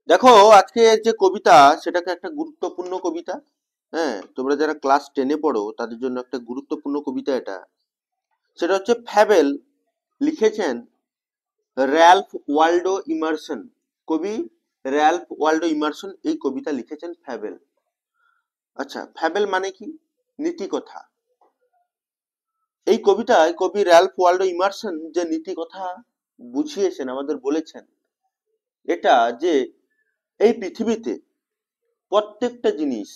দেখো, আজকে যে কবিতা সেটাকে একটা গুরুত্বপূর্ণ কবিতা। হ্যাঁ, তোমরা যারা ক্লাস 10-এ পড়ো তাদের জন্য একটা গুরুত্বপূর্ণ কবিতা এটা। সেটা হচ্ছে ফ্যাবেল। লিখেছেন র্যালফ ওয়াল্ডো ইমারসন। কবি র্যালফ ওয়াল্ডো ইমারসন এই কবিতা লিখেছেন ফ্যাবেল। আচ্ছা, ফ্যাবেল মানে কি? নীতি কথা। এই কবিতায় কবি র্যালফ ওয়াল্ডো ইমারসন যে নীতি কথা বুঝিয়েছেন, আমাদের বলেছেন এটা যে এই পৃথিবীতে প্রত্যেকটা জিনিস,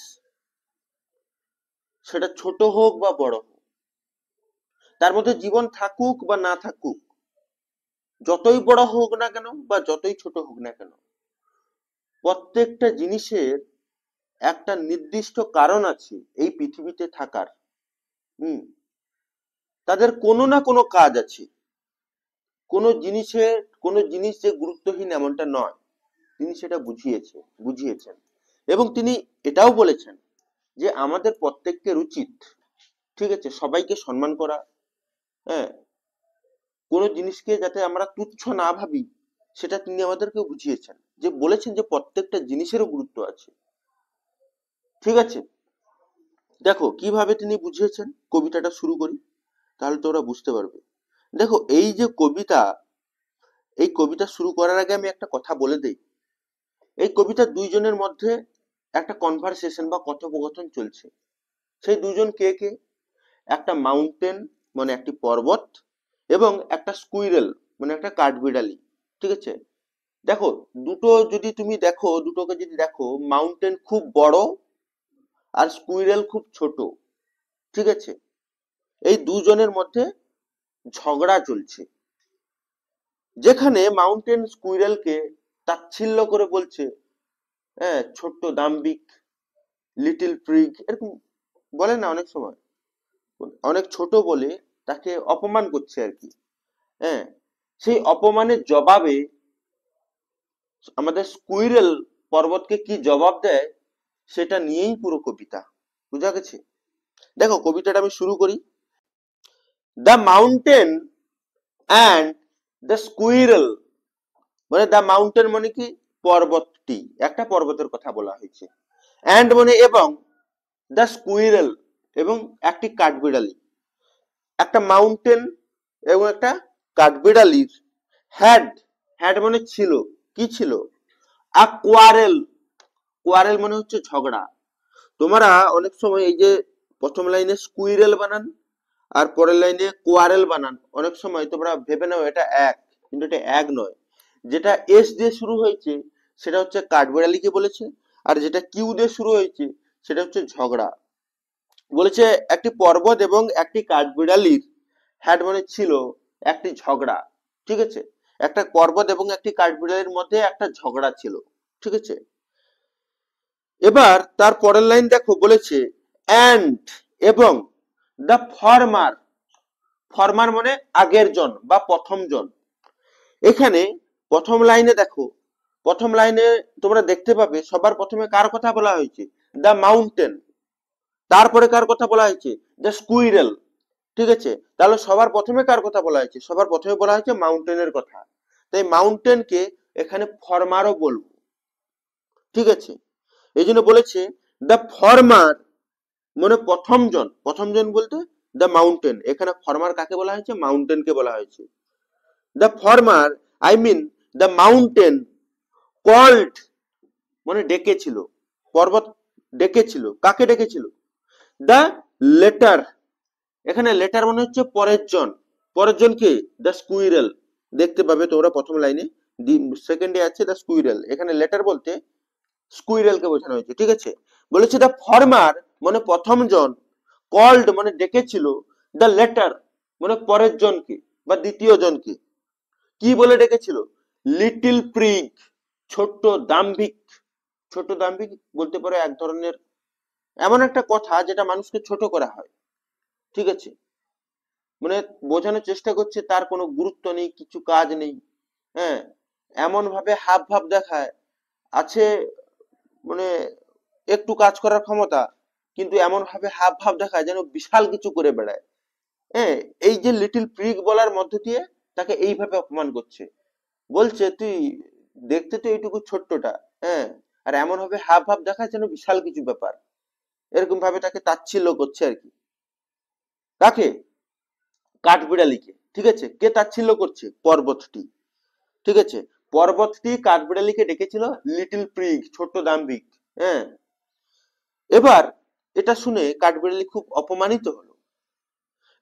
সেটা ছোট হোক বা বড় হোক, তার মধ্যে জীবন থাকুক বা না থাকুক, যতই বড় হোক না কেন বা যতই ছোট হোক না কেন, প্রত্যেকটা জিনিসের একটা নির্দিষ্ট কারণ আছে এই পৃথিবীতে থাকার। হুম। তাদের কোনো না কোনো কাজ আছে। কোনো জিনিস যে গুরুত্বহীন এমনটা নয়। তিনি সেটা বুঝিয়েছেন। এবং তিনি এটাও বলেছেন যে আমাদের প্রত্যেকের উচিত, ঠিক আছে, সবাইকে সম্মান করা। হ্যাঁ, কোনো জিনিসকে যাতে আমরা তুচ্ছ না ভাবি, সেটা তিনি আমাদেরকে বুঝিয়েছেন। যে বলেছেন যে প্রত্যেকটা জিনিসেরও গুরুত্ব আছে। ঠিক আছে, দেখো কিভাবে তিনি বুঝিয়েছেন। কবিতাটা শুরু করি, তাহলে তোমরা বুঝতে পারবে। দেখো, এই কবিতা শুরু করার আগে আমি একটা কথা বলে দেই। এই কবিতা দুইজনের মধ্যে একটা কনভারসেশন বা কথোপকথন চলছে। সেই দুজন কে কে? একটা মাউন্টেন মানে একটি পর্বত, এবং একটা স্কুইরেল মানে একটা কাঠবিড়ালি। ঠিক আছে, দেখো, দুটোকে যদি দেখো, মাউন্টেন খুব বড় আর স্কুইরেল খুব ছোট। ঠিক আছে, এই দুজনের মধ্যে ঝগড়া চলছে, যেখানে মাউন্টেন স্কুইরেলকে তাচ্ছিল্য করে বলছে, হ্যাঁ, ছোট্ট দাম্ভিক, লিটল প্রিগ, এরকম বলে না অনেক সময়, অনেক ছোট বলে তাকে অপমান করছে আর কি। হ্যাঁ, সেই অপমানের জবাবে আমাদের স্কুইরেল পর্বতকে কি জবাব দেয়, সেটা নিয়েই পুরো কবিতা। বুঝা গেছে? দেখো, কবিতাটা আমি শুরু করি। The mountain and the squirrel, মানে দ্য মাউন্টেন মানে কি? পর্বতটি, একটা পর্বতের কথা বলা হয়েছে। অ্যান্ড মানে এবং, দ্য স্কুইরেল এবং একটি কাঠবিড়ালি। একটা মাউন্টেন এবং একটা কাঠবিড়ালির হ্যাড, হ্যাড মানে ছিল, কি ছিল? আ কোয়ারেল, কোয়ারেল মানে হচ্ছে ঝগড়া। তোমরা অনেক সময় এই যে প্রথম লাইনে স্কুইরেল বানান আর পরের লাইনে কোয়ারেল বানান, অনেক সময় তোমরা ভেবে নাও এটা এক, কিন্তু এটা এক নয়। যেটা এস দিয়ে শুরু হয়েছে সেটা হচ্ছে কাঠবিড়ালিকে বলেছে, আর যেটা কিউ দিয়ে শুরু হয়েছে সেটা হচ্ছে ঝগড়া। বলেছে একটি পর্বত এবং একটি কাঠবিড়ালির হ্যাড মানে ছিল একটি ঝগড়া। ঠিক আছে, একটা পর্বত এবং একটি কাঠবিড়ালির মধ্যে একটা ঝগড়া ছিল। ঠিক আছে, এবার তার পরের লাইন দেখো, বলেছে অ্যান্ড এবং দ্য ফরমার, ফরমার মানে আগের জন বা প্রথম জন। এখানে প্রথম লাইনে দেখো, প্রথম লাইনে তোমরা দেখতে পাবে সবার প্রথমে কার কথা বলা হয়েছে? The mountain. তারপরে কার কথা বলা হয়েছে? The squirrel. ঠিক আছে, তাহলে সবার প্রথমে কার কথা বলা হয়েছে? সবার প্রথমে বলা হয়েছে মাউন্টেনের কথা। তাই মাউন্টেনকে এখানে ফরমারও বলবো। ঠিক আছে, এই জন্য বলেছে দ্য ফরমার মানে প্রথম জন। প্রথম জন বলতে দ্য মাউন্টেন, এখানে ফরমার কাকে বলা হয়েছে? মাউন্টেনকে বলা হয়েছে। The former, I mean the mountain, called মানে ডেকেছিল, পর্বত ডেকেছিল। কাকে ডেকেছিল? দ্য লেটার, এখানে লেটার মানে হচ্ছে পরের জন। পরের জন কে? The squirrel. দেখতে পাবে তোমরা প্রথম লাইনে, সেকেন্ডে আছে দ্য স্কুইরেল, এখানে লেটার বলতে স্কুইরেলকে বোঝানো হয়েছে। ঠিক আছে, বলেছে দ্য ফরমার মানে প্রথম জন, কল্ড মানে ডেকেছিল, দ্য লেটার মানে পরের জনকে বা দ্বিতীয় জনকে। কি বলে ডেকেছিল? লিটিল প্রিগ, ছোট্ট দাম্ভিক। ছোট দাম্ভিক বলতে পারো এক ধরনের এমন একটা কথা যেটা মানুষকে ছোট করা হয়। ঠিক আছে, মানে বোঝানোর চেষ্টা করছে তার কোনো গুরুত্ব নেই, কিছু কাজ নেই। হ্যাঁ, এমন ভাবে হাব ভাব দেখায় আছে, মানে একটু কাজ করার ক্ষমতা, কিন্তু এমন ভাবে হাব ভাব দেখায় যেন বিশাল কিছু করে বেড়ায়। হ্যাঁ, এই যে লিটল প্রিগ বলার মধ্য দিয়ে তাকে এইভাবে অপমান করছে। বলছে তুই দেখতে তো এইটুকু ছোট্টটা, হ্যাঁ, আর এমন ভাবে হাব ভাব দেখায় যেন বিশাল কিছু ব্যাপার, এরকম ভাবে তাকে তাচ্ছিল্য করছে আর কি। কাকে? কাঠবিড়ালিকে। ঠিক আছে, কে তাচ্ছিল্য করছে? পর্বতটি। ঠিক আছে, পর্বতটি কাঠবিড়ালিকে ডেকেছিল লিটল প্রিগ, ছোট্ট দাম্ভিক। হ্যাঁ, এবার এটা শুনে কাঠবিড়ালি খুব অপমানিত হলো।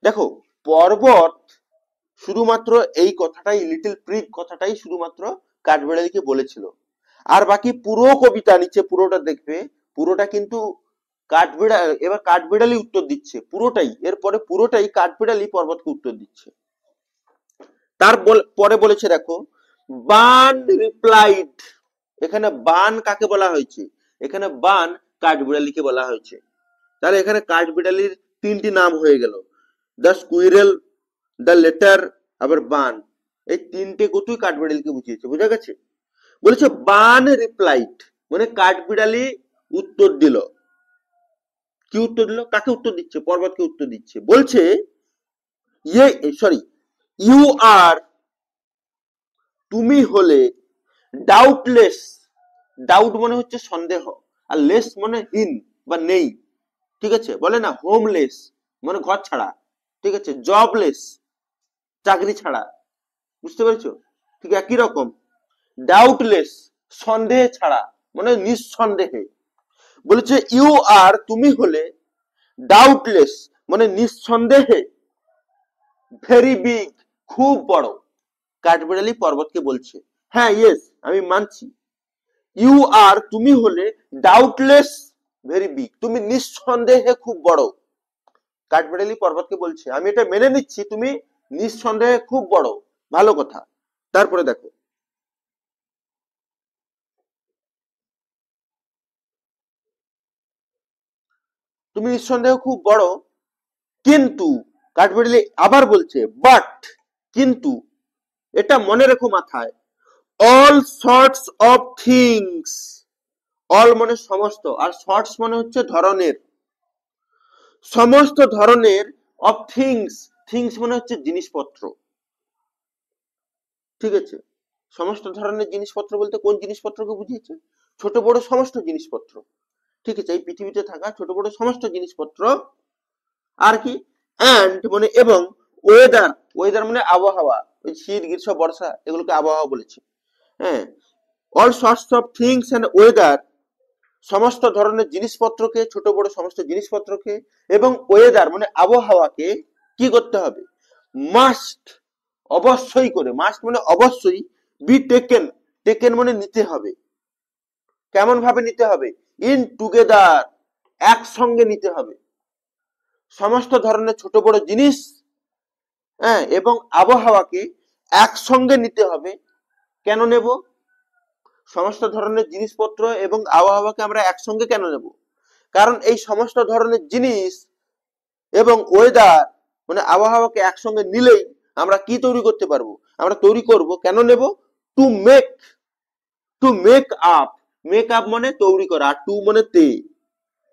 দেখো, পর্বত শুধুমাত্র এই কথাটাই, লিটল প্রিগ কথাটাই শুধুমাত্র কাঠবিড়ালিকে বলেছিল, আর বাকি পুরো কবিতা নিচে পুরোটা দেখবে, পুরোটা কিন্তু কাঠবিড়ালি, এবার কাঠবিড়ালি উত্তর দিচ্ছে পুরোটাই, এরপরে পুরোটাই কাঠবিড়ালি পর্বতকে উত্তর দিচ্ছে। পরে বলেছে দেখো, বান রিপ্লাইড। এখানে বান কাকে বলা হয়েছে? এখানে বান কাঠবিড়ালিকে বলা হয়েছে। তাহলে এখানে কাঠবিড়ালির তিনটি নাম হয়ে গেল, দ্য স্কুইরেল, দ্য লেটার, আবার বান। এই তিনটে কতুই কাঠবিড়ালিকে বুঝিয়েছে, বোঝা গেছে? বলেছে বান রিপ্লাইড মানে কাঠবিড়ালি উত্তর দিল। কি উত্তর দিল? কাকে উত্তর দিচ্ছে? পর্বতকে উত্তর দিচ্ছে। বলছে ইয়ে, সরি, ইউ আর, তুমি হলে, ডাউটলেস, ডাউট মানে হচ্ছে সন্দেহ, আর লেস মানে হীন বা নেই। ঠিক আছে, বলে না হোমলেস মানে ঘর ছাড়া। ঠিক আছে, জবলেস চাকরি ছাড়া। বুঝতে পেরেছো? ঠিক একই রকম ডাউটলেস সন্দেহ ছাড়া মানে নিঃসন্দেহে। বলেছে ইউ আর, তুমি হলে, ডাউটলেস মানে নিঃসন্দেহে, ভেরি বিগ খুব বড়। কাঠবিড়ালি পর্বতকে বলছে, হ্যাঁ ইয়েস আমি মানছি, ইউ আর তুমি হলে, ডাউটলেস ভেরি বিগ তুমি নিঃসন্দেহে খুব বড়। কাঠবিড়ালি পর্বতকে বলছে আমি এটা মেনে নিচ্ছি, তুমি নিঃসন্দেহে খুব বড়, ভালো কথা। তারপরে দেখো, তুমি নিঃসন্দেহে খুব বড়, কিন্তু কাঠবিড়ালি আবার বলছে বাট, কিন্তু এটা মনে রেখো মাথায়, all sorts of things, all মানে সমস্ত, আর সর্টস মানে হচ্ছে ধরনের, সমস্ত ধরনের, অফ থিংস, থিংস মানে হচ্ছে জিনিসপত্র। ঠিক আছে, সমস্ত ধরনের জিনিসপত্র বলতে কোন জিনিসপত্রকে বুঝিয়েছে? ছোট বড় সমস্ত জিনিসপত্র। ঠিক আছে, এই পৃথিবীতে থাকা ছোট বড় সমস্ত জিনিসপত্র। আর কি? অ্যান্ড মানে এবং, ওয়েদার, ওয়েদার মানে আবহাওয়া, ওই শীত গ্রীষ্ম বর্ষা এগুলোকে আবহাওয়া বলেছে। হ্যাঁ, all sorts of things and weather, সমস্ত ধরনের জিনিসপত্রকে, ছোট বড় সমস্ত জিনিসপত্রকে, এবং ওয়েদার মানে আবহাওয়াকে কি করতে হবে? মাস্ট, অবশ্যই করে, মাস্ট মানে অবশ্যই, বি টেকেন, টেকেন মানে নিতে হবে। কেমন ভাবে নিতে হবে? ইন টুগেদার, একসঙ্গে নিতে হবে। সমস্ত ধরনের ছোট বড় জিনিস, হ্যাঁ, এবং আবহাওয়াকে একসঙ্গে নিতে হবে। কেন নেব? সমস্ত ধরনের জিনিসপত্র এবং আবহাওয়াকে আমরা একসঙ্গে কেন নেব? কারণ এই সমস্ত ধরনের জিনিস এবং ওয়েদার মানে আবহাওয়াকে একসঙ্গে নিলেই আমরা কি তৈরি করতে পারবো? আমরা তৈরি করব, কেন নেব? To make, to make up, make up মানে তৈরি করা, আর টু মানে তে,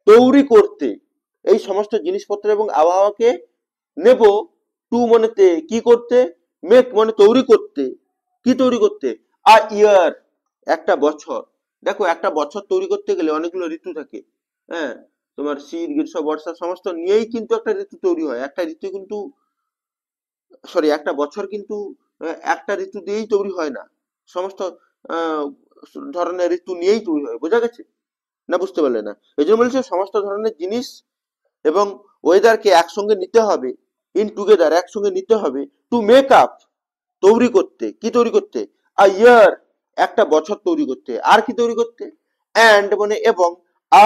তৈরি করতে। এই সমস্ত জিনিসপত্র এবং আবহাওয়াকে নেব, টু মানে তে, কি করতে? মেক মানে তৈরি করতে। কি তৈরি করতে? আ ইয়ার, একটা বছর। দেখো, একটা বছর তৈরি করতে গেলে অনেকগুলো ঋতু থাকে। হ্যাঁ, তোমার শীত গ্রীষ্ম বর্ষা সমস্ত নিয়েই কিন্তু একটা ঋতু তৈরি হয়। একটা ঋতু কিন্তু, সরি, একটা বছর কিন্তু একটা ঋতু দিয়েই তৈরি হয় না, সমস্ত আহ, ধরনের ঋতু নিয়েই তৈরি হয়। বোঝা গেছে না? বুঝতে পারলে না? এই জন্য বলছে সমস্ত ধরনের জিনিস এবং ওয়েদারকে একসঙ্গে নিতে হবে, ইন টুগেদার একসঙ্গে নিতে হবে, টু মেক আপ তৈরি করতে। কি তৈরি করতে? আ ইয়ার, একটা বছর তৈরি করতে। আর কি তৈরি করতে? অ্যান্ড মানে এবং, আ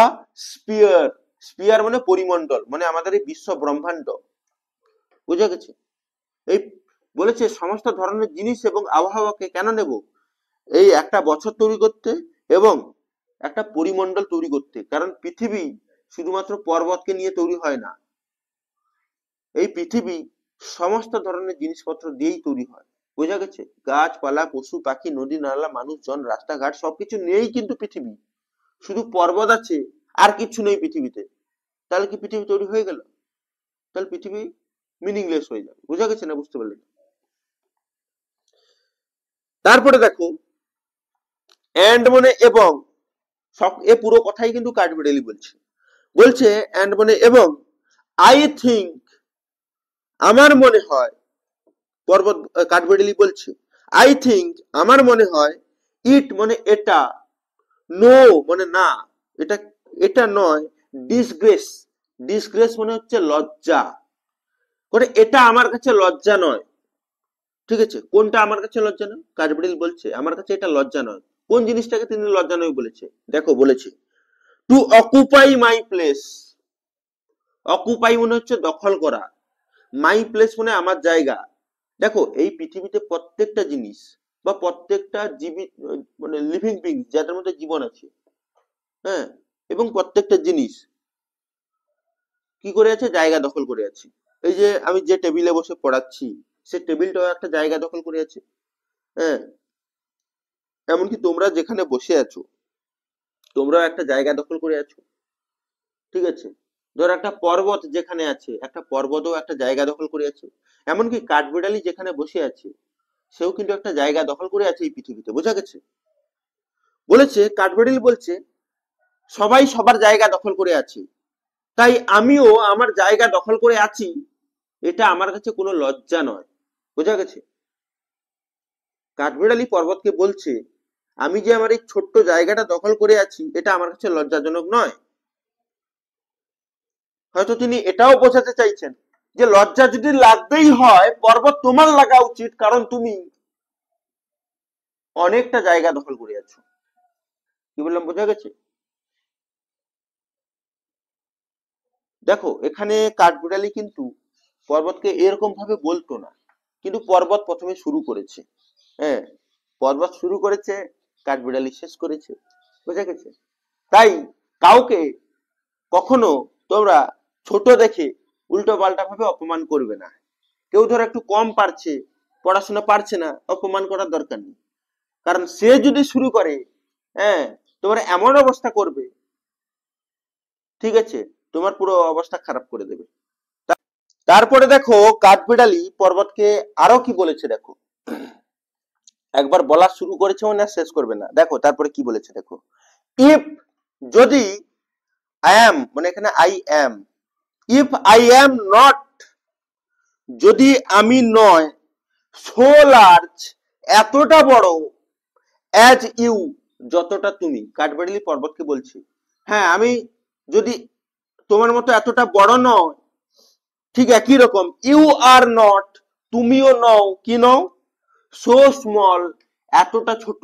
স্পিয়ার, স্পিয়ার মানে পরিমণ্ডল, মানে আমাদের এই বিশ্ব ব্রহ্মাণ্ড। বুঝা গেছে? এই বলেছে সমস্ত ধরনের জিনিস এবং আবহাওয়াকে কেন নেব? এই একটা বছর তৈরি করতে এবং একটা পরিমণ্ডল তৈরি করতে। কারণ পৃথিবী শুধুমাত্র পর্বতকে নিয়ে তৈরি হয় না, এই পৃথিবী সমস্ত ধরনের জিনিসপত্র দিয়েই তৈরি হয়। বোঝা গেছে? গাছপালা, পশু পাখি, নদী নালা, মানুষজন, রাস্তাঘাট সবকিছু নিয়েই কিন্তু পৃথিবী। শুধু পর্বত আছে, আর কিছু নেই পৃথিবীতে। তাহলে কি পৃথিবী তৈরি হয়ে গেল? তাহলে পৃথিবী মিনিংলেস হয়ে যাবে। বোঝা গেছে না? বুঝতে পারলে? তারপরে দেখো, এন্ড মানে এবং, সব এ পুরো কথাই কিন্তু কাঠবিড়ালি বলছে। বলছে এন্ড মানে এবং, আই থিঙ্ক আমার মনে হয়, পর্বত কাঠবিড়ালি বলছে আই থিঙ্ক আমার মনে হয়, ইট মানে এটা, নো মানে না, এটা এটা নয়, ডিসগ্রেস, ডিসগ্রেস মানে হচ্ছে লজ্জা, মানে এটা আমার কাছে লজ্জা নয়। ঠিক আছে, কোনটা আমার কাছে লজ্জা নয়? কাঠবিড়ালি বলছে আমার কাছে এটা লজ্জা নয়। কোন জিনিসটাকে তিনি লজ্জা নয় বলেছে? দেখো বলেছে to occupy my place. Occupy মানে হচ্ছে দখল করা, মাই প্লেস মানে আমার জায়গা। দেখো এই পৃথিবীতে প্রত্যেকটা জিনিস বা প্রত্যেকটা জীবিত মানে লিভিং বিং যাদের মধ্যে জীবন আছে, হ্যাঁ, এবং প্রত্যেকটা জিনিস কি করে আছে? জায়গা দখল করে আছে। এই যে আমি যে টেবিলে বসে পড়াচ্ছি, সে টেবিলটাও একটা জায়গা দখল করে আছে, হ্যাঁ। এমনকি তোমরা যেখানে বসে আছো, তোমরাও একটা জায়গা দখল করে আছো। ঠিক আছে, ধর একটা পর্বত যেখানে আছে, একটা পর্বতও একটা জায়গা দখল করে আছে। এমনকি কাঠবিড়ালি যেখানে বসে আছে, সেও কিন্তু একটা জায়গা দখল করে আছে এই পৃথিবীতে। বোঝা গেছে? বলেছে কাঠবিড়ালি বলছে সবাই সবার জায়গা দখল করে আছে, তাই আমিও আমার জায়গা দখল করে আছি, এটা আমার কাছে কোনো লজ্জা নয়। বোঝা গেছে? কাঠবিড়ালি পর্বতকে বলছে আমি যে আমার এই ছোট্ট জায়গাটা দখল করে আছি, এটা আমার কাছে লজ্জাজনক নয়। হয়তো তিনি এটাও বোঝাতে চাইছেন যে লজ্জা যদি লাগতেই হয়, পর্বত তোমার লাগা উচিত, কারণ তুমি অনেকটা জায়গা দখল করে আছো। কি বললাম? বোঝা গেছে? দেখো এখানে কাঠবিড়ালি কিন্তু পর্বতকে এরকম ভাবে বলতো না, কিন্তু পর্বত প্রথমে শুরু করেছে। হ্যাঁ, পর্বত শুরু করেছে, কাঠবিড়ালি শেষ করেছে। বোঝা গেছে? তাই কাউকে কখনো তোমরা ছোট দেখে উল্টো পাল্টা ভাবে অপমান করবে না। কেউ ধর একটু কম পারছে, পড়াশোনা পারছে না, অপমান করার দরকার নেই। কারণ সে যদি শুরু করে, হ্যাঁ, তোমার এমন অবস্থা করবে, ঠিক আছে, তোমার পুরো অবস্থা খারাপ করে দেবে। তারপরে দেখো কাঠবিড়ালি পর্বতকে আরো কি বলেছে, দেখো একবার বলা শুরু করেছে মানে আর শেষ করবে না। দেখো তারপরে কি বলেছে, দেখো ইফ যদি আই এম মানে এখানে I am, if I am not যদি আমি নয়, সো লার্জ এতটা বড়, অ্যাজ ইউ যতটা তুমি। কাঠবিড়ালি পর্বতকে বলছি হ্যাঁ আমি যদি তোমার মতো এতটা বড় নয়, ঠিক একই রকম ইউ আর নট তুমিও নও, কি নও? সো স্মল এতটা ছোট,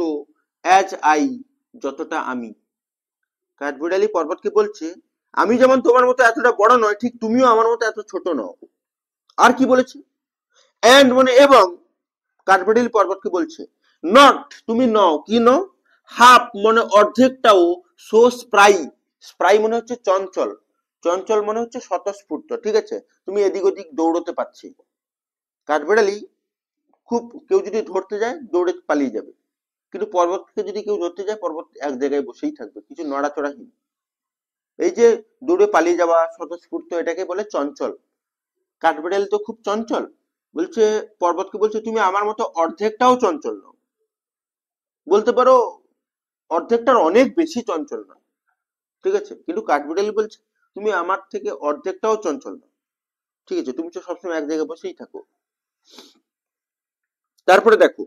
অ্যাজ আই যতটা আমি। কাঠবিড়ালি পর্বতকে বলছে আমি যেমন তোমার মতো এতটা বড় নয়, ঠিক তুমিও আমার মতো এত ছোট নও। আর কি বলেছে? এন্ড মানে এবং, কাঠবিড়ালি পর্বতকে বলছে নট তুমি নও, কি নও? হাফ মানে অর্ধেকটাও, সো স্প্রাই, স্প্রাই মানে হচ্ছে চঞ্চল, চঞ্চল মানে হচ্ছে স্বতঃস্ফূর্ত। ঠিক আছে, তুমি এদিক ওদিক দৌড়তে পারছি। কাঠবিড়ালি খুব, কেউ যদি ধরতে যায় দৌড়ে পালিয়ে যাবে, কিন্তু পর্বতকে যদি কেউ ধরতে যায়, পর্বত এক জায়গায় বসেই থাকবে, কিছু নড়াচড়াহীন। এই যে দৌড়ে পালিয়ে যাওয়া স্বতঃস্ফূর্ত, এটাকে বলে চঞ্চল। কাঠবিড়ালি তো খুব চঞ্চল। বলছে পর্বতকে বলছে তুমি আমার মতো অর্ধেকটাও চঞ্চল নও, বলতে পারো অর্ধেকটার অনেক বেশি চঞ্চল না। ঠিক আছে, কিন্তু কাঠবিড়ালি বলছে তুমি আমার থেকে অর্ধেকটাও চঞ্চল না। ঠিক আছে, তুমি তো সবসময় এক জায়গায় বসেই থাকো। তারপরে দেখো,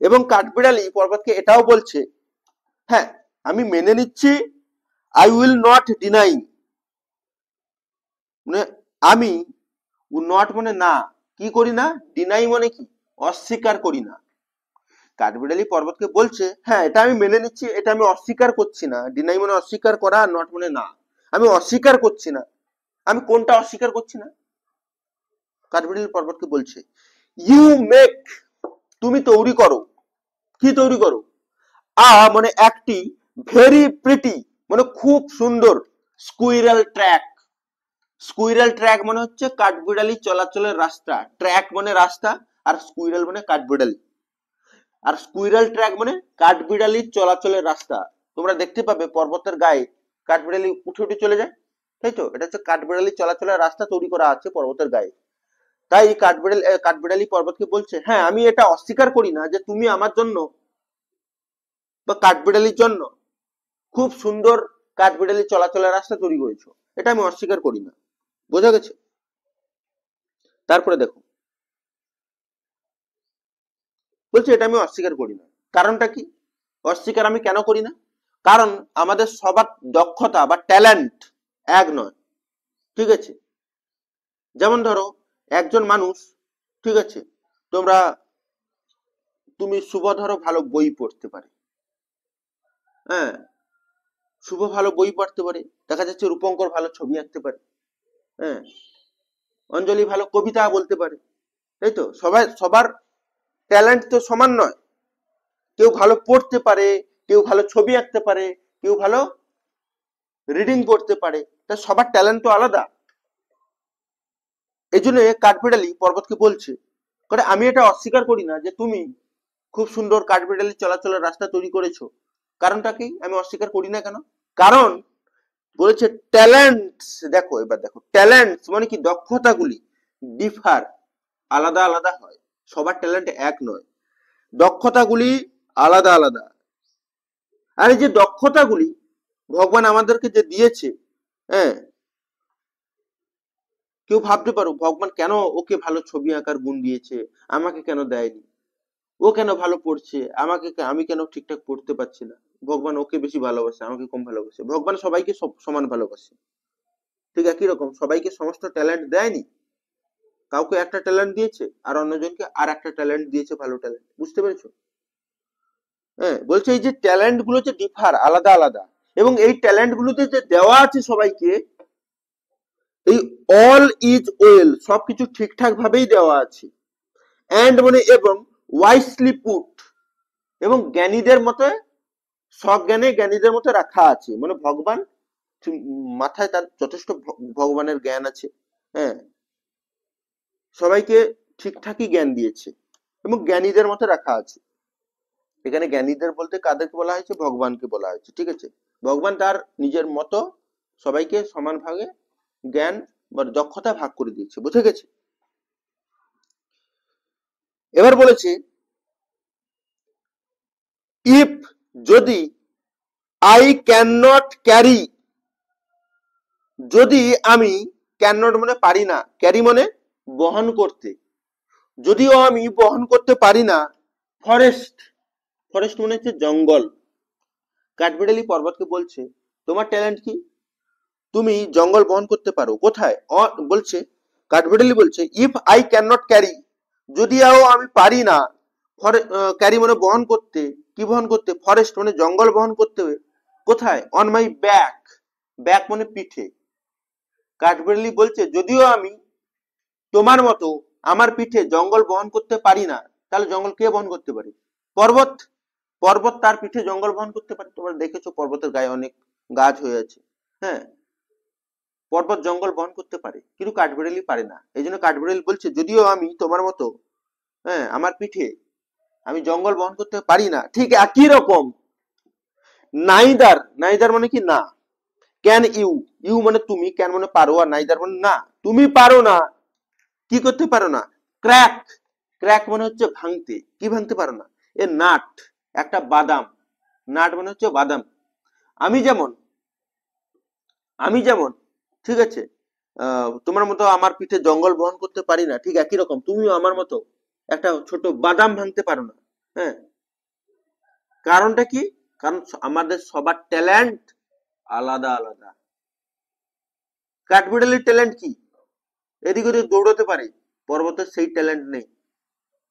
এবং কাঠবিড়ালি পর্বতকে এটাও বলছে হ্যাঁ আমি মেনে নিচ্ছি, আই উইল নট ডিনাই মানে আমি, নট মানে না, কি করি না, ডিনাই মানে কি, অস্বীকার করি না। কাঠবিড়ালি পর্বতকে বলছে হ্যাঁ এটা আমি মেনে নিচ্ছি, এটা আমি অস্বীকার করছি না। ডিনাই মানে অস্বীকার করা, আর নট মানে না। আমি অস্বীকার করছি না। আমি কোনটা অস্বীকার করছি না? কাঠবিড়ালি পর্বতকে বলছে ইউ মেক তুমি তৈরি করো, কি তৈরি করো? মানে একটি ভেরি প্রিটি মানে খুব সুন্দর, স্কুইরাল ট্র্যাক। স্কুইরাল ট্র্যাক মানে হচ্ছে কাঠবিড়ালি চলাচলের রাস্তা, ট্র্যাক মানে রাস্তা, আর স্কুইরাল মানে কাঠবিড়ালি। আর স্কুইরাল ট্র্যাক মানে কাঠবিড়ালির চলাচলের রাস্তা। তোমরা দেখতে পাবে পর্বতের গায়ে কাঠবিড়ালি উঠে উঠে চলে যায়, তাই তো? এটা হচ্ছে কাঠবিড়ালি চলাচলের রাস্তা তৈরি করা আছে পর্বতের গায়ে। তাই কাঠবিড়ালি পর্বতকে বলছে হ্যাঁ আমি এটা অস্বীকার করি না যে তুমি আমার জন্য বা কাঠবিড়ালির জন্য খুব সুন্দর কাঠবিড়ালি চলাচলের রাস্তা তৈরি করেছো, এটা আমি অস্বীকার করি না। বোঝা গেছে? তারপরে দেখো বলছি এটা আমি অস্বীকার করি না। কারণটা কি? অস্বীকার আমি কেন করি না? কারণ আমাদের সবার দক্ষতা বা ট্যালেন্ট এক নয়। ঠিক আছে? যেমন ধরো একজন মানুষ, ঠিক আছে, তুমি শুভ ধরো ভালো বই পড়তে পারে, হ্যাঁ, শুভ ভালো বই পড়তে পারে, দেখা যাচ্ছে রূপঙ্কর ভালো ছবি আঁকতে পারে, হ্যাঁ, অঞ্জলি ভালো কবিতা বলতে পারে, তাই তো? সবার ট্যালেন্ট তো সমান নয়। কেউ ভালো পড়তে পারে, কেউ ভালো ছবি আঁকতে পারে, কেউ ভালো রিডিং করতে পারে, তা সবার ট্যালেন্ট তো আলাদা। এই জন্য কাঠবিড়ালি পর্বতকে বলছে, করে আমি এটা অস্বীকার করি না যে তুমি খুব সুন্দর কাঠবিড়ালি চলাচলের রাস্তা তৈরি করেছো। কারণটা কি আমি অস্বীকার করি না কেন? কারণ বলেছে ট্যালেন্টস, দেখো এবার দেখো ট্যালেন্টস মানে কি, দক্ষতাগুলি ডিফার, আলাদা আলাদা হয়, সবার ট্যালেন্ট এক নয়, দক্ষতাগুলি আলাদা আলাদা। আর এই যে দক্ষতাগুলি ভগবান আমাদেরকে যে দিয়েছে, হ্যাঁ, কেউ ভাবতে পারো ভগবান কেন ওকে ভালো ছবি আঁকার গুণ দিয়েছে, আমাকে কেন দেয়নি? ও কেন ভালো পড়ছে, আমি কেন ঠিকঠাক পড়তে পারছি না? ভগবান ওকে বেশি ভালোবাসে, আমাকে কম ভালোবাসে? ভগবান সবাইকে সমান ভালোবাসে। ঠিক একই রকম সবাইকে সমস্ত ট্যালেন্ট দেয়নি, কাউকে একটা ট্যালেন্ট দিয়েছে আর অন্যজনকে আর একটা ট্যালেন্ট দিয়েছে, ভালো ট্যালেন্ট। বুঝতে পেরেছো? হ্যাঁ, বলছে এই যে ট্যালেন্ট গুলো যে ডিফার, আলাদা আলাদা, এবং এই ট্যালেন্ট গুলোতে যে দেওয়া আছে সবাইকে, এই অল ইজ ওয়েল, সবকিছু ঠিকঠাক ভাবেই দেওয়া আছে। এন্ড মানে এবং, ওয়াইসলি পুট, এবং জ্ঞানীদের মতে, সজ্ঞানে জ্ঞানীদের মতো রাখা আছে। মানে ভগবান মাথায় তার যথেষ্ট ভগবানের জ্ঞান আছে, হ্যাঁ, সবাইকে ঠিকঠাকই জ্ঞান দিয়েছে এবং জ্ঞানীদের মতো রাখা আছে। এখানে জ্ঞানীদের বলতে কাদেরকে বলা হয়েছে? ভগবানকে বলা হয়েছে। ঠিক আছে? ভগবান তার নিজের মতো সবাইকে সমান ভাগে জ্ঞান বা দক্ষতা ভাগ করে দিয়েছে। বুঝে গেছে? এবার বলেছে ইফ, যদি, আই ক্যান নট ক্যারি, যদি আমি, ক্যান নট মানে পারি না, ক্যারি মানে বহন করতে, যদিও আমি বহন করতে পারি না, ফরেস্ট, ফরেস্ট মানে হচ্ছে জঙ্গল। কাঠবিড়ালি পর্বতকে বলছে তোমার ট্যালেন্ট কি? তুমি জঙ্গল বহন করতে পারো। কোথায়? বলছে কাঠবিড়ালি বলছে if I can not carry, যদিও আমি পারি না, ক্যারি মানে বহন করতে, কি বহন করতে? ফরেস্ট মানে জঙ্গল বহন করতে। কোথায়? অন মাই ব্যাক, ব্যাক মানে পিঠে। কাঠবিড়ালি বলছে যদিও আমি তোমার মতো আমার পিঠে জঙ্গল বহন করতে পারি না, তাহলে জঙ্গল কে বহন করতে পারে? পর্বত। পর্বত তার পিঠে জঙ্গল বহন করতে পারে। তোমরা দেখেছো পর্বতের গায়ে অনেক গাছ হয়ে আছে, হ্যাঁ, পর্বত জঙ্গল বহন করতে পারে, কিন্তু কাঠবিড়ালি পারে না। এই জন্য কাঠবিড়ালি বলছে যদিও আমি তোমার মতো, হ্যাঁ, আমার পিঠে আমি জঙ্গল বহন করতে পারি না, ঠিক একই রকম নাইদার, নাইদার মানে কি? না। ক্যান ইউ, ইউ মানে তুমি, ক্যান মানে পারো, আর নাইদার মানে না, তুমি পারো না। কি করতে পারো না? ক্র্যাক, ক্র্যাক মানে হচ্ছে ভাঙতে। কি ভাঙতে পারো না? এ নাট, একটা বাদাম, নাট মানে হচ্ছে বাদাম। আমি যেমন, আমি যেমন, ঠিক আছে, তোমার মতো আমার পিঠে জঙ্গল বহন করতে পারি না, ঠিক একই রকম তুমিও আমার মতো একটা ছোট বাদাম ভাঙতে পারো না। হ্যাঁ, কারণটা কি? কারণ আমাদের সবার ট্যালেন্ট আলাদা আলাদা। কাঠবিড়ালির ট্যালেন্ট কি? এদিক ওদিক দৌড়তে পারে, পর্বতের সেই ট্যালেন্ট নেই।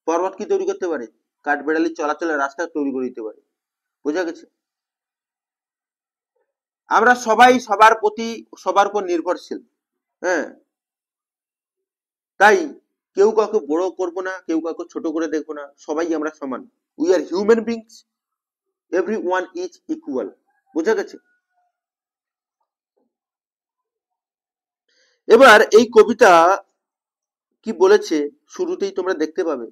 পর্বত কি তৈরি করতে পারে? কাঠবিড়ালির চলাচলের রাস্তা তৈরি করে দিতে পারে। বোঝা গেছে? আমরা সবাই সবার প্রতি, সবার উপর নির্ভরশীল, হ্যাঁ, তাই কেউ কাউকে বড় করবো না, কেউ কাউকে ছোট করে দেখবো না, সবাই আমরা সমান। We are human beings, every one is equal. বোঝা গেছে? এবার এই কবিতা কি বলেছে শুরুতেই তোমরা দেখতে পাবে,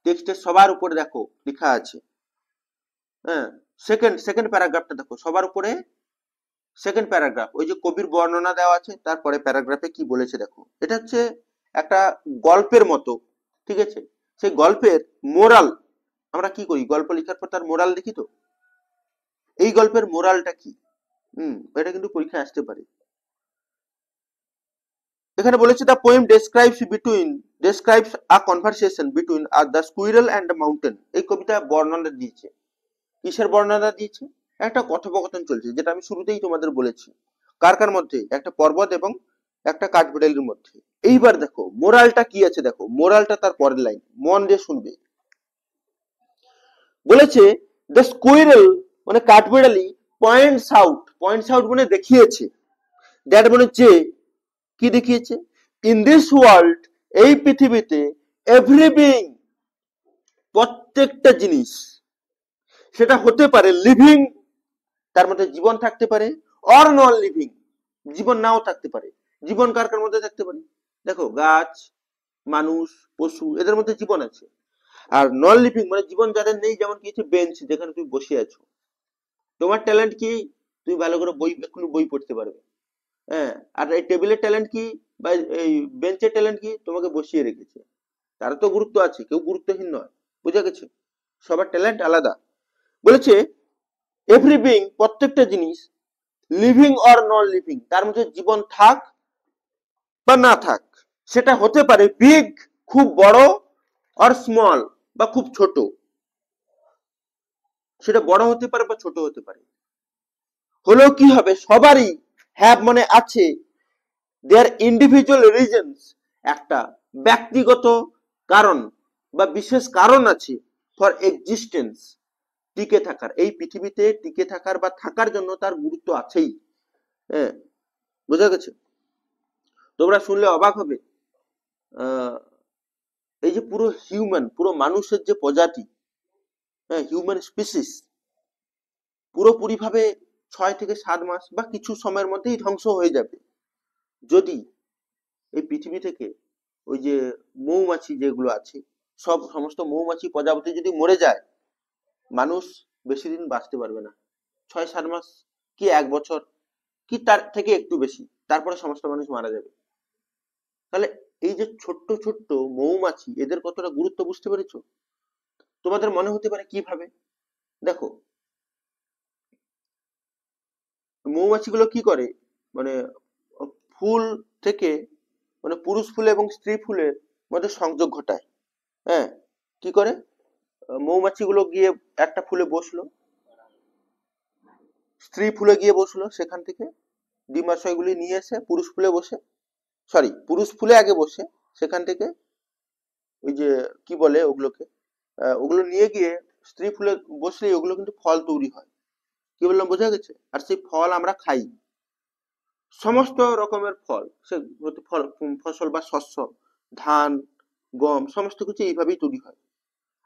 টেক্সটের সবার উপরে দেখো লেখা আছে, হ্যাঁ, সেকেন্ড সেকেন্ড প্যারাগ্রাফটা দেখো, সবার উপরে সেকেন্ড প্যারাগ্রাফ, ওই যে কবির বর্ণনা দেওয়া আছে, তারপরে প্যারাগ্রাফে কি বলেছে দেখো। এটা হচ্ছে একটা গল্পের মতো, ঠিক আছে? সেই গল্পের মোরাল, আমরা কি করি গল্প লেখার পর তার মোরাল দেখি তো, এই গল্পের মোরালটা কি? এটা কিন্তু পরীক্ষায় আসতে পারে। এখানে বলেছে the poem describes a conversation between the squirrel and the mountain. এই কবিতা বর্ণনা দিয়েছে, কিসের বর্ণনা দিয়েছে? একটা কথোপকথন চলছে, যেটা আমি শুরুতেই তোমাদের বলেছি। কার কার মধ্যে? একটা পর্বত এবং একটা কাঠবিড়ালির মধ্যে। এইবার দেখো মোরালটা কি আছে, দেখো মোরালটা তার পরের লাইন, মন দিয়ে শুনবে। বলেছে দ্য স্কুইরেল মানে কাঠবিড়ালি পয়েন্টস আউট মানে দেখিয়েছে, দ্যাট মানে যে, কি দেখিয়েছে? ইন দিস ওয়ার্ল্ড, এই পৃথিবীতে, এভরি বিং প্রত্যেকটা জিনিস, সেটা হতে পারে লিভিং, তার মধ্যে জীবন থাকতে পারে, অর নন লিভিং, জীবন নাও থাকতে পারে। জীবন কার কার মধ্যে থাকতে পারে? দেখো গাছ, মানুষ, পশু, এদের মধ্যে জীবন আছে। আর নন লিভিং মানে জীবন যাদের নেই, যেমন কি বেঞ্চ, যেখানে তুমি বসে আছো। তোমার ট্যালেন্ট কি? তুমি ভালো করে এক্ষুনি বই পড়তে পারবে। হ্যাঁ, আর এই টেবিলের ট্যালেন্ট কি, বা এই বেঞ্চের ট্যালেন্ট কি? তোমাকে বসিয়ে রেখেছে। তার তো গুরুত্ব আছে, কেউ গুরুত্বহীন নয়। বুঝা গেছে? সবার ট্যালেন্ট আলাদা। বলেছে এভরি বিং প্রত্যেকটা জিনিস, লিভিং অর নন লিভিং, তার মধ্যে জীবন থাক বা না থাক, সেটা হতে পারে বিগ খুব বড়, আর স্মল বা খুব ছোট, সেটা বড় হতে পারে বা ছোট হতে পারে। হলেও কি হবে? সবারই হ্যাভ মানে আছে, দেয়ার ইন্ডিভিজুয়াল রিজনস, একটা ব্যক্তিগত কারণ বা বিশেষ কারণ আছে ফর এক্সিস্টেন্স, টিকে থাকার, এই পৃথিবীতে টিকে থাকার বা থাকার জন্য তার গুরুত্ব আছেই। হ্যাঁ, বোঝা গেছে? তোমরা শুনলে অবাক হবে, এই যে পুরো মানুষের যে প্রজাতি, হ্যাঁ, হিউম্যান স্পিসিস পুরোপুরি ভাবে 6 থেকে 7 মাস বা কিছু সময়ের মধ্যেই ধ্বংস হয়ে যাবে, যদি এই পৃথিবী থেকে ওই যে মৌমাছি যেগুলো আছে, সমস্ত মৌমাছি প্রজাপতি যদি মরে যায়, মানুষ বেশি দিন বাঁচতে পারবে না। 6-7 মাস কি 1 বছর কি তার থেকে একটু বেশি, তারপরে সমস্ত মানুষ মারা যাবে। তাহলে এই যে ছোট্ট ছোট্ট মৌমাছি, এদের কতটা গুরুত্ব বুঝতে পেরেছো? তোমাদের মনে হতে পারে কিভাবে? দেখো মৌমাছিগুলো কি করে, মানে ফুল থেকে, মানে পুরুষ ফুল এবং স্ত্রী ফুলের মধ্যে সংযোগ ঘটায়। হ্যাঁ, কি করে? মৌমাছিগুলো গিয়ে একটা ফুলে বসলো, স্ত্রী ফুলে গিয়ে বসলো, সেখান থেকে ডিমাশয়গুলি নিয়ে এসে পুরুষ ফুলে বসে, পুরুষ ফুলে আগে বসে, সেখান থেকে ওই যে কি বলে ওগুলোকে, ওগুলো নিয়ে গিয়ে স্ত্রী ফুলে বসলেই ওগুলো কিন্তু ফল তৈরি হয়। কি বললাম, বোঝা গেছে? আর সেই ফল আমরা খাই, সমস্ত রকমের ফল, সে ফসল বা শস্য, ধান, গম, সমস্ত কিছু এইভাবেই তৈরি হয়।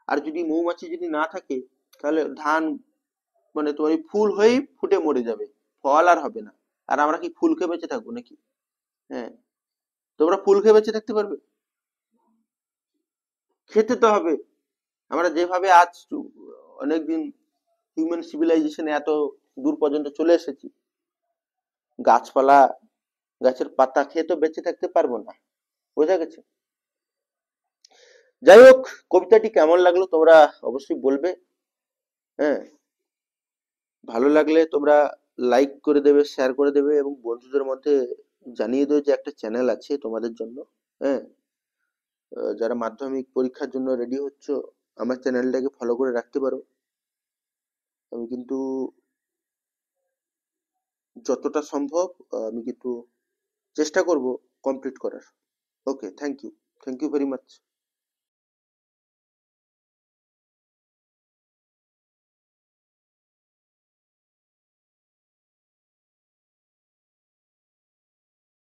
আর যদি মৌমাছি যদি না থাকে, তাহলে ধান মানে তোমার এই ফুল হয়েই ফুটে মরে যাবে, ফল আর হবে না। আর আমরা কি ফুল খেয়ে বেঁচে থাকবো নাকি? হ্যাঁ, তোমরা ফুল খেয়ে বেঁচে থাকতে পারবে? খেতে তো হবে। আমরা যেভাবে আজ অনেকদিন হিউম্যান সিভিলাইজেশনে এত দূর পর্যন্ত চলে এসেছি, গাছপালা, গাছের পাতা খেয়ে তো বেঁচে থাকতে পারবো না। বোঝা গেছে? যাই হোক, কবিতাটি কেমন লাগলো তোমরা অবশ্যই বলবে। হ্যাঁ, ভালো লাগলে তোমরা লাইক করে দেবে, শেয়ার করে দেবে, এবং বন্ধুদের মধ্যে জানিয়ে দেবে যে একটা চ্যানেল আছে তোমাদের জন্য। হ্যাঁ, যারা মাধ্যমিক পরীক্ষার জন্য রেডি হচ্ছ, আমার চ্যানেলটাকে ফলো করে রাখতে পারো। আমি কিন্তু যতটা সম্ভব আমি কিন্তু চেষ্টা করব কমপ্লিট করার। ওকে, থ্যাংক ইউ ভেরি মাচ।